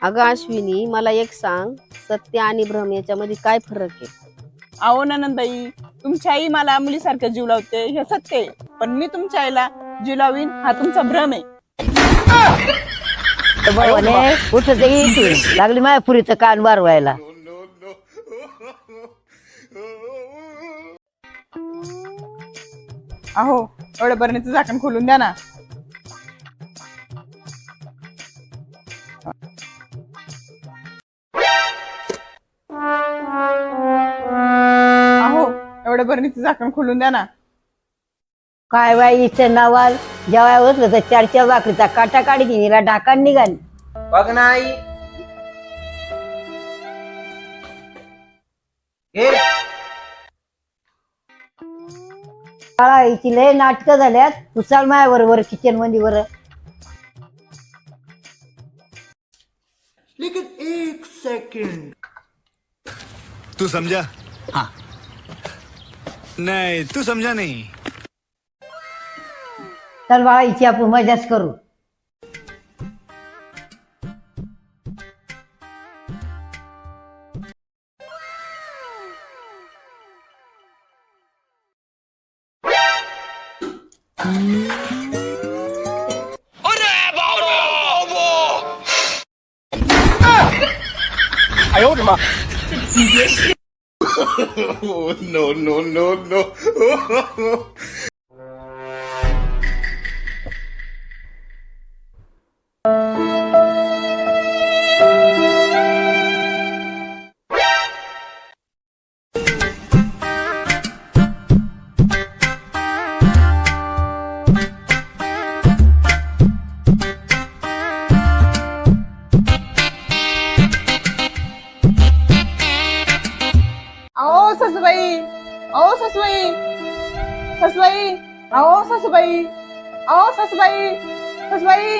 अगं अश्विनी, मला एक सांग, सत्य आणि भ्रम याच्यामध्ये काय फरक आहे? अहो नंदाई, तुमची आई मला मुलीसारखं जीव लावते हे सत्य आहे, पण मी तुमच्या आईला जीव लावीन हा तुमचा भ्रम आहे. भावाने कुठं ते इथून लागली माझ्या पुरीचं कान वारवायला. अहो एवढ्या बरणीचं झाकण खोलून द्या ना. अहो एवढ्या बरणीचं झाकण खोलून द्या ना. काय बाई इथं नावाल जेव्हा बसलं तर 4 भाकरीचा काटा काढी तिला ढाकान निघाली. बघ ना आई. ए, काळा हिची लय नाटकं झाल्यात. तू चाल माझ्या बरोबर किचन मध्ये बरं. लेकिन एक सेकंड, तू समझा? हाँ. नहीं, तू समझा नहीं. चल बाळा हिची आपण मजाच करू. No. अहो सासूबाई, अहो सासूबाई, सासूबाई, अहो सासूबाई, अहो सासूबाई, सासूबाई.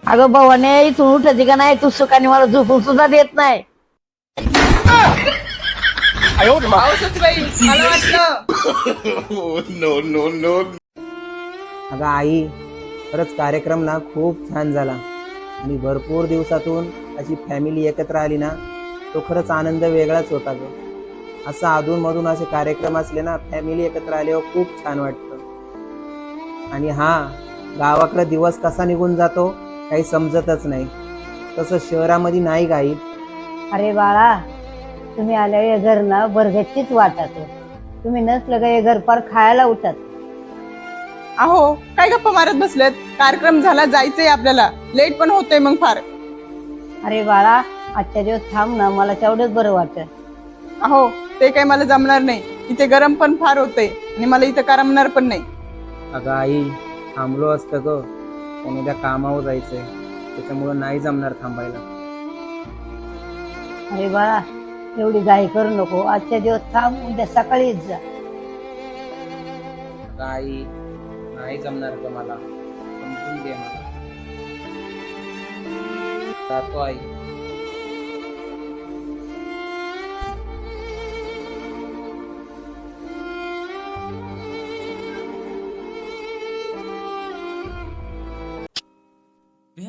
अगं भावाने इथून उठती का नाही? तू सुखाने मला झोपून सुद्धा देत नाही. अहो सासूबाई, मला वाटलं. No. अगं आई, खरंच कार्यक्रम ना खूप छान झाला आणि भरपूर दिवसातून अशी फॅमिली एकत्र आली ना, तो खरंच आनंद वेगळाच होता ग. असं अधूनमधून असे कार्यक्रम असले ना, फॅमिली एकत्र आल्यावर खूप छान वाटतं. आणि हा, गावाकडे दिवस कसा निघून जातो काही समजतच नाही. तसं शहरामध्ये नाही गाई. अरे बाळा, तुम्ही आल्या हे घर ना बरगच्चीच वाटत. तुम्ही नसलं का हे घर फार खायला उठत. अहो काय गप्पा मारत बसलेत? कार्यक्रम झाला, जायचंय आपल्याला, लेट पण होतंय मग फार. अरे बाळा, आजच्या दिवस थांब ना, मला तेवढंच बरं वाटत. अहो ते काही मला जमणार नाही, इथे गरम पण फार होतंय आणि मला इथं करमणार पण नाही. अगं आई, थांबलो असतं ग, पण उद्या कामावर जायचंय, त्याच्यामुळं नाही जमणार थांबायला. अरे बाळा, एवढी घाई करू नको. आजच्या दिवस थांब, उद्या सकाळीच जा. अगं आई, नाही जमणार ग मला, समजून घे मला. जातो आई.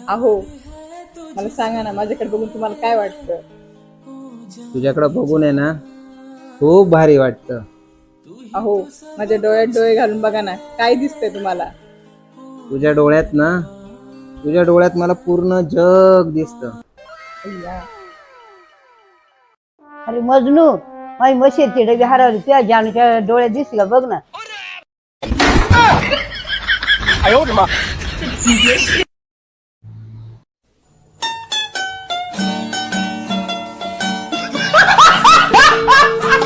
अहो मला सांगा ना, माझ्याकडे बघून तुम्हाला काय वाटतं? तुझ्याकडं बघून आहे ना खूप भारी वाटतं. अहो माझ्या डोळ्यात डोळे घालून बघा ना, काय दिसतंय तुम्हाला? तुझ्या डोळ्यात मला पूर्ण जग दिसतं. अय्या. अरे मजनू, माझी मशीनची डबी हरवली, तुझ्या जानूच्या डोळ्यात दिसली का बघ ना.